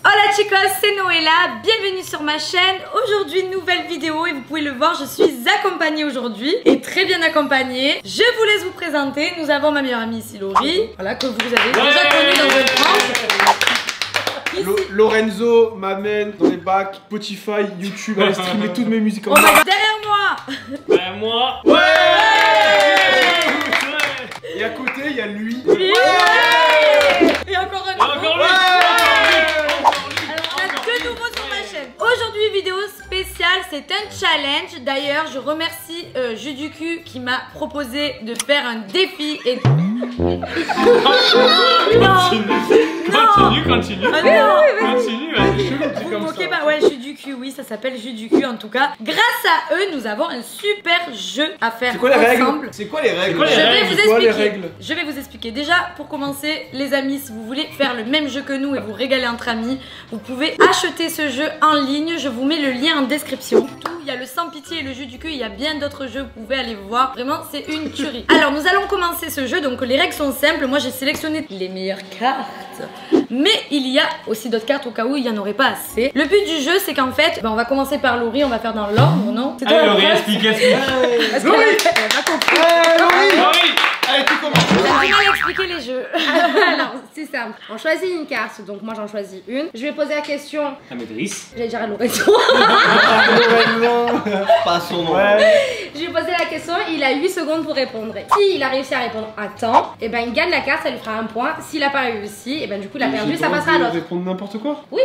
Hola chicos, c'est Noëlla, bienvenue sur ma chaîne. Aujourd'hui nouvelle vidéo et vous pouvez le voir, je suis accompagnée aujourd'hui et très bien accompagnée. Je vous laisse vous présenter, nous avons ma meilleure amie ici Laurie, voilà, que vous avez déjà connue dans un France. Lorenzo m'amène dans les bacs, Spotify, YouTube, à streamer toutes mes musiques en On va derrière moi. Moi. Ouais. Et à côté, il y a lui. Ouais. Et encore un nouveau. Encore lui. Alors on a deux nouveaux sur ma chaîne. Aujourd'hui vidéo spéciale, c'est un challenge. D'ailleurs je remercie Jus du cul qui m'a proposé de faire un défi et... Continue. Ah non. Continue, vas-y. Vous vous moquez pas, ouais, Jus du cul, oui, ça s'appelle Jus du cul en tout cas. Grâce à eux, nous avons un super jeu à faire C'est quoi les règles? ensemble. C'est quoi les règles? Je vais vous C'est quoi les expliquer. règles? Je vais vous expliquer. Déjà, pour commencer, les amis, si vous voulez faire le même jeu que nous et vous régaler entre amis, vous pouvez acheter ce jeu en ligne. Je vous mets le lien en description. Il y a le sans pitié et le jus du cul. Il y a bien d'autres jeux. Vous pouvez aller voir. Vraiment, c'est une tuerie. Alors, nous allons commencer ce jeu. Donc, les règles sont simples. Moi, j'ai sélectionné les meilleures cartes. Mais il y a aussi d'autres cartes au cas où il n'y en aurait pas assez. Le but du jeu, c'est qu'en fait, on va commencer par Laurie. On va faire dans l'ordre, non? C'est toi, Allez, Laurie, la explique. Est-ce qu'elle a pas compris? Laurie. Allez, tu commences. J'ai mal expliqué les jeux. Alors, c'est simple. On choisit une carte, donc moi j'en choisis une. Je vais poser la question. Ah, mais Driss. J'allais dire à Lorenzo. Pas son nom. Je vais poser la question, il a 8 secondes pour répondre. S'il a réussi à répondre à temps, et ben il gagne la carte, ça lui fera un point. S'il a pas réussi, et ben du coup il a perdu, ça passera à l'autre. Répondre n'importe quoi? Oui.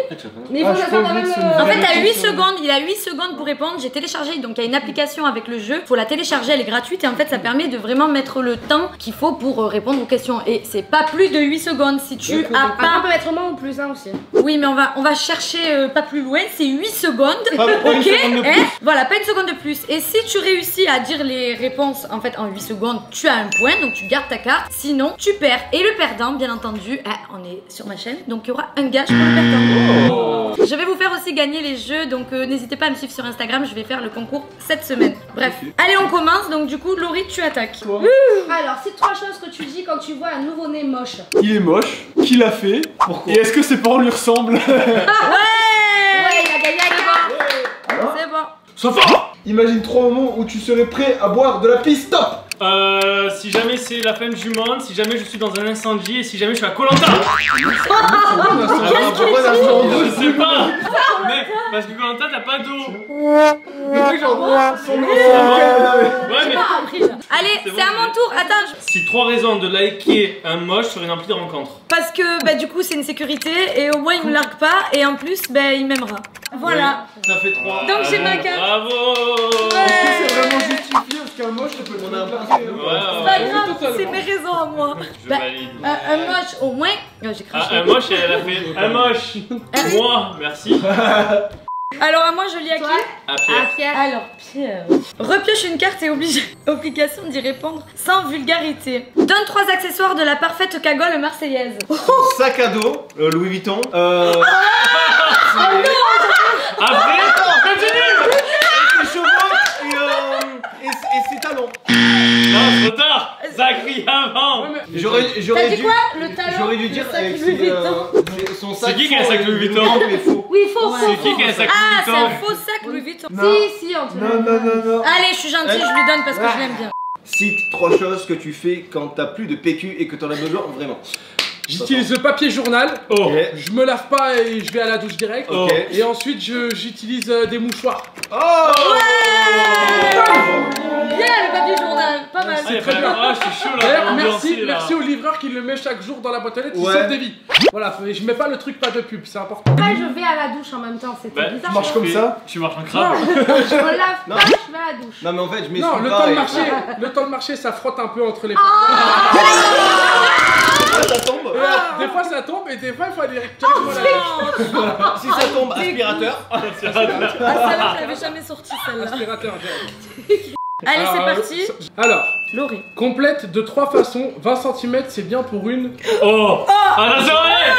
Mais il faut que ça soit quand même. En fait, t'as 8 secondes, il a 8 secondes pour répondre. J'ai téléchargé, donc il y a une application avec le jeu. Faut la télécharger, elle est gratuite et en fait, ça permet de vraiment mettre le temps qu'il faut pour répondre aux questions. Et c'est pas plus de 8 secondes si tu as Après, on pas. peut mettre moins ou plus aussi. Oui, mais on va chercher pas plus loin, c'est 8 secondes. Pas une Ok, seconde de plus. hein? Voilà, pas une seconde de plus. Et si tu réussis à dire les réponses en fait en 8 secondes, tu as un point, donc tu gardes ta carte. Sinon, tu perds. Et le perdant, bien entendu, on est sur ma chaîne, donc il y aura un gage pour le perdant. Je vais vous faire aussi gagner les jeux, donc n'hésitez pas à me suivre sur Instagram, je vais faire le concours cette semaine. Bref, allez, on commence. Donc du coup, Laurie, tu attaques. Alors, c'est 3 choses que tu dis quand tu vois un nouveau-né moche. Il est moche. Qui l'a fait? Pourquoi? Et est-ce que ses parents lui ressemblent? Ouais, Ouais, il a gagné avec moi. c'est bon. Sofa! Imagine 3 moments où tu serais prêt à boire de la pisse top! Si jamais c'est la fin du monde, si jamais je suis dans un incendie et si jamais je suis à Koh-Lanta. Je sais pas. Mais parce que Koh-Lanta t'as pas d'eau. Ouais, mais Allez, C'est bon, c'est à mon tour. Attends, si 3 raisons de liker un moche seraient remplies de rencontres. parce que bah, du coup, c'est une sécurité et au moins il me largue pas et en plus, bah, il m'aimera. Voilà. Ça fait 3. Donc, j'ai ma carte. Bravo. C'est vraiment justifié parce qu'un moche, ça peut être un C'est pas grave, c'est mes raisons à moi. Je Bah, valide. un moche, au moins. Oh, j'ai Ah, craché. un moche, elle a fait un moche. Moi, merci. Alors, à moi, je lis à qui? À Pierre. Pierre. Alors, Pierre. Repioche une carte et obligation d'y répondre sans vulgarité. Donne 3 accessoires de la parfaite cagole marseillaise. Sac à dos, Louis Vuitton. Après, continue. Ses chevaux et ses talons. Non, c'est trop tard. Zachary avant. J'aurais T'as dû. dit quoi? Le talent. J'aurais dû le dire sac avec Louis Vuitton. son C'est sac. qui a un sac Louis Vuitton? Mais faux. Oui, faux, C'est qui a un sac Ah, Louis c'est un Vuitton? faux sac Louis Vuitton. Si, en tout cas. Non. Allez, je suis gentille, je lui donne parce que je l'aime bien. Cite 3 choses que tu fais quand t'as plus de PQ et que t'en as besoin vraiment. J'utilise le papier journal. Oh. Ok. Je me lave pas et je vais à la douche direct. Ok. Et ensuite, j'utilise des mouchoirs. Oh Bien le papier journal, pas mal. C'est très bien. Ah, je suis chaud là. D'ailleurs, l'ambiance, là. merci au livreur qui le met chaque jour dans la boîte aux lettres, il Ouais. sauve des vies. Voilà, mais je mets pas le truc pas de pub, c'est important. Après, je vais à la douche en même temps, c'était Bah, bizarre. tu marches comme ça? Tu marches en crabe. Je me lave Non. pas, je vais à la douche. Non, mais en fait, je m'essuie Non, le pas temps de et- marcher, ça frotte un peu entre les Ah, ça tombe. Des fois ça tombe et des fois il faut aller directement à la douche. Si ça tombe, aspirateur. Ah, celle-là, je l'avais jamais sortie celle-là. Aspirateur, direct. Allez, c'est Alors, parti. Alors, Laurie. complète de 3 façons. 20 cm, c'est bien pour une. Oh. Attention, allez.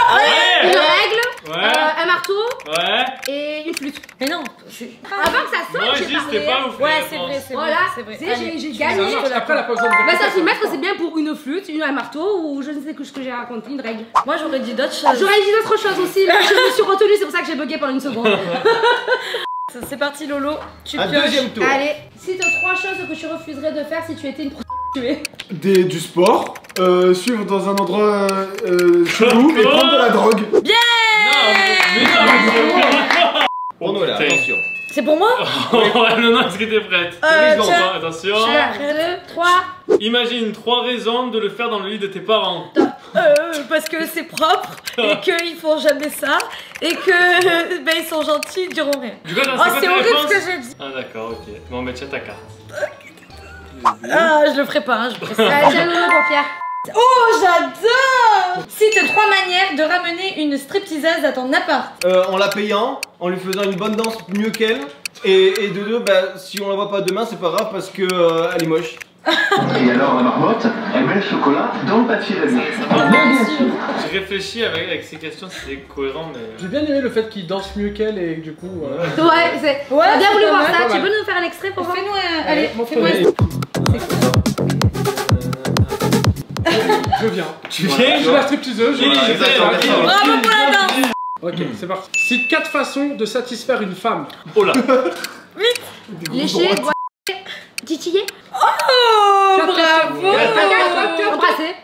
Une Allez. règle, Ouais. un marteau Ouais. et une flûte. Mais non, je suis. Avant que ça sonne, Moi, je j'ai dis c'était parlé. pas ouf. Ouais, la c'est réponse. vrai, c'est vrai. Voilà, c'est vrai. c'est- Allez, j'ai tu gagné. me donnes, je te Après, la l'accorde. pas besoin de Bah, répéter. ça, c'est bien pour une de flûte, une à marteau ou je ne sais que ce que j'ai raconté, une règle. Moi j'aurais dit d'autres choses. J'aurais dit d'autres choses aussi, mais je me suis retenue, c'est pour ça que j'ai bugué pendant une seconde. C'est parti Lolo, tu Un pioches. deuxième tour. Allez, cite 3 choses que tu refuserais de faire si tu étais une prostituée. Du sport, suivre dans un endroit chelou et prendre de la drogue. Bien. Pour Noël, attention. C'est pour moi? Non, est-ce que t'es prête? Tiens. Attention. 1, 2, 3. Imagine 3 raisons de le faire dans le lit de tes parents. Parce que c'est propre et qu'ils font jamais ça et que ben, ils sont gentils, ils diront rien. Du coup, attends, Oh, quoi c'est ta horrible réponse? ce que j'ai dit. Ah d'accord, ok. Bon, bah tiens ta carte. Ah, je le ferai pas, hein, je précise. Tiens, Lolo pour Pierre. Oh, j'adore! Cite 3 manières de ramener une stripteaseuse à ton appart. En la payant, en lui faisant une bonne danse mieux qu'elle. Et de deux, bah, si on la voit pas demain, c'est pas grave parce que elle est moche. Et alors la marmotte, elle met le chocolat dans le papier d'alu. J'ai réfléchi avec ces questions, c'était cohérent, mais. J'ai bien aimé le fait qu'il danse mieux qu'elle et du coup. Ouais, c'est. On a bien c'est voulu pas voir mal, ça. pas Tu mal. peux nous faire un extrait pour voir? Fais-nous un. Allez, Mon fais-moi frère. un. Je viens. Tu viens? Je suis la stripteaseuse. je- Voilà, exactement. Bravo pour la danse! Ok, c'est parti. Cite 4 façons de satisfaire une femme. Oh là! Lécher, boire, titiller. Oh, Quatre bravo! Embrasser.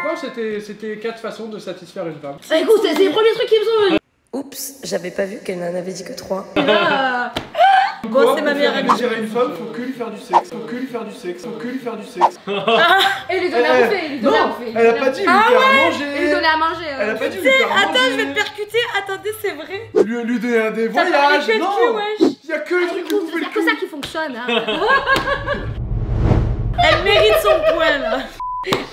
Pourtant, c'était 4 façons de satisfaire une femme. Écoute, c'est les premiers trucs qui me sont venus. Oups, j'avais pas vu qu'elle n'en avait dit que 3. Ah. Bon, c'est ma meilleure amie. Pour faire plaisir à une femme, faut que lui faire du sexe. Faut que lui faire du sexe. Faut que lui faire du sexe. Et lui donner à bouffer, lui donner à bouffer. Elle a pas dit lui faire à Et lui manger. donner à manger. Elle a pas dit lui faire à manger. Attends, je vais te percuter. Attendez, c'est vrai. Lui donner des Ça fait voyages. les Non. cul, wesh. Il y a que les trucs qui vous fait Il le y a que cul. ça qui fonctionne. Hein. Elle mérite son point là.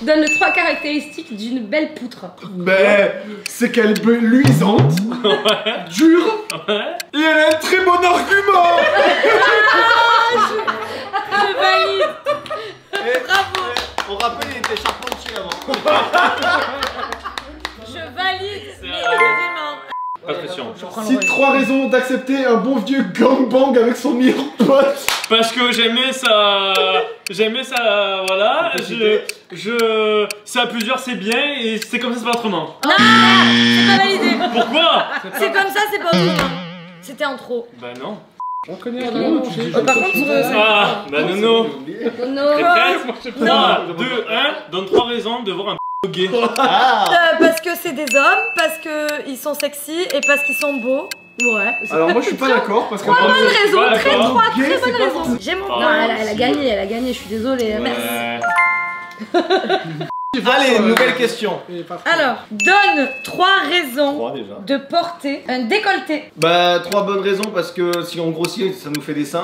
Donne 3 caractéristiques d'une belle poutre. Ben, c'est qu'elle est luisante, dure, et elle a un très bon argument. Je valide. Bravo. On rappelle, il était charpentier avant. Je valide. Mais vraiment. Pas de pression. Cite 3 raisons d'accepter un bon vieux gangbang avec son meilleur pote. Parce que j'aimais ça. Voilà. Ça à plusieurs, c'est bien, et c'est comme ça, c'est pas autrement. Non, c'est pas validé. Pourquoi? C'est comme ça, c'est pas autrement. C'était en trop. Bah non. On connaît rien. Par contre, Ah, bah non. Non. T'es prête? 3, 2, 1. Donne 3 raisons de voir un gay. parce que c'est des hommes, parce que ils sont sexy et parce qu'ils sont beaux. Ouais. Alors moi je suis pas d'accord parce que Bonne raison, pas très d'accord. trois, Gay, très c'est bonne pas raison. forcément- J'ai mon Ah. point. Non, elle a gagné, je suis désolée. Merci. Allez, nouvelle question. Alors, donne 3 raisons 3 déjà. de porter un décolleté. Bah, 3 bonnes raisons parce que si on grossit, ça nous fait des seins.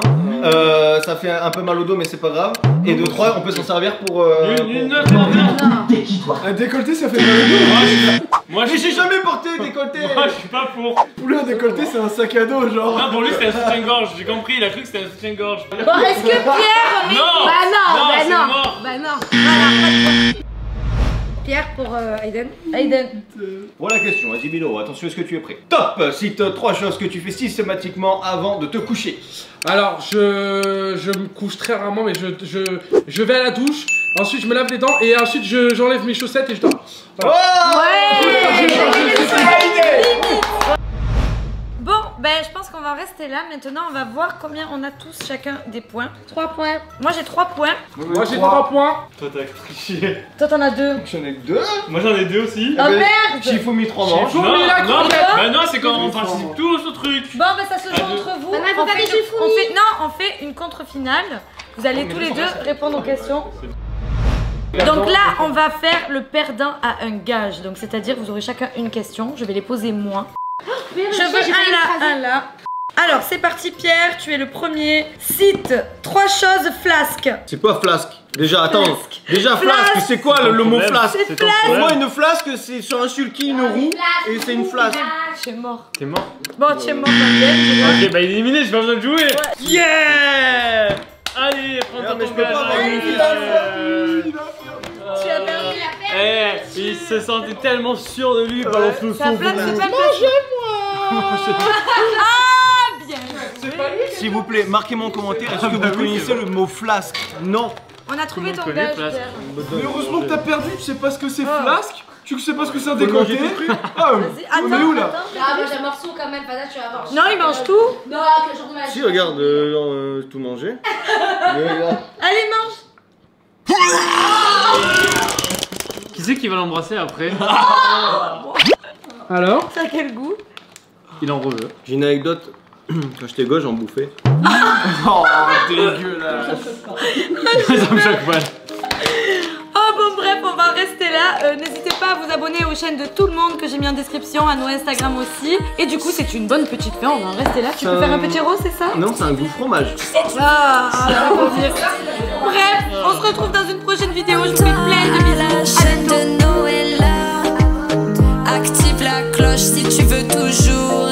Ça fait un peu mal au dos, mais c'est pas grave. Et de 3, on peut s'en servir pour. Un décolleté ça fait mal au dos. Moi, Mais j'ai jamais porté décolleté. Moi, je suis pas pour. Pour lui un décolleté c'est un sac à dos genre. Non, pour lui, c'était un soutien-gorge. J'ai compris, il a cru que c'était un soutien-gorge. Bon, est-ce que Pierre met... Non! Bah non, Non, bah c'est non. mort. Bah non. Voilà, Pierre pour Aiden. Aiden. Voilà la question, vas-y Milo, attention, est-ce que tu es prêt? Top! Cite 3 choses que tu fais systématiquement avant de te coucher. Alors je me couche très rarement mais je vais à la douche, ensuite je me lave les dents et ensuite j'enlève mes chaussettes et je dors. Voilà. Bon, ben je pense qu'on va en rester là. Maintenant, on va voir combien on a tous chacun des points. 3 points. Moi, j'ai 3 points. Moi j'ai 3 points. Toi, t'as triché. Toi, t'en as 2. J'en ai que 2. Moi, j'en ai 2 aussi. Oh merde! Shifumi 3 manches. Non, mais là, non, complète. bah non, c'est quand on participe tous au truc. Bon, ben ça se joue À deux. entre vous. Maintenant, il faut On faire fait des une- chiffouilles. on fait une contre-finale. Vous allez tous les deux répondre aux questions. Donc là, on va faire le perdant à un gage. Donc c'est-à-dire, vous aurez chacun une question. Je vais les poser moi. Je veux un là. Alors, c'est parti, Pierre. Tu es le premier. Cite 3 choses flasque. C'est quoi flasque? Déjà, attends. Flasque. Déjà, Flasque. flasque, c'est quoi le mot problème. flasque? C'est ton flasque. Pour problème. moi, une flasque, c'est sur un sulky, une roue, et c'est une flasque. Tu es mort. T'es mort? Bon, tu es mort, Daniel. Ok, bah éliminé, j'ai pas besoin de jouer. Yeah! Allez, prends ton mais je peux pas gage. avoir une Tu as perdu. Eh, il se sentait tellement sûr de lui, balance le Ça son. place, c'est pas le Ah, bien. S'il vous plaît, marquez mon commentaire. Est-ce que vous connaissez le mot flasque? Non. On a trouvé Tout le ton monde connaît gage, Flasque. Pierre. Mais heureusement que t'as perdu, tu sais pas ce que c'est Oh. flasque, tu sais pas ce que c'est un Faut le manger décanté. tout cru. Ah, Vas-y, on est où là? Ah, moi j'ai un morceau quand même, Fada, tu vas voir. Non, il mange tout. Non, quel jour de maladie. Si, regarde, tout manger. Mais regarde. Allez, mange. Qui c'est qui va l'embrasser après? Alors? Ça a quel goût? Il en reveut. J'ai une anecdote. Quand j'étais gosse, j'en bouffais. Oh, dégueulasse. Ça me choque pas. Oh bon bref, on va rester là. N'hésitez pas à vous abonner aux chaînes de tout le monde que j'ai mis en description, à nos Instagram aussi. Et du coup c'est une bonne petite fin, on va en rester là. Tu peux faire un petit rose, c'est ça? Non, c'est un goût fromage. Ah, ça veut dire. Bref, on se retrouve dans une prochaine vidéo. Je vous fais plein de bisous. La À chaîne bientôt. de Noël, active la cloche si tu veux toujours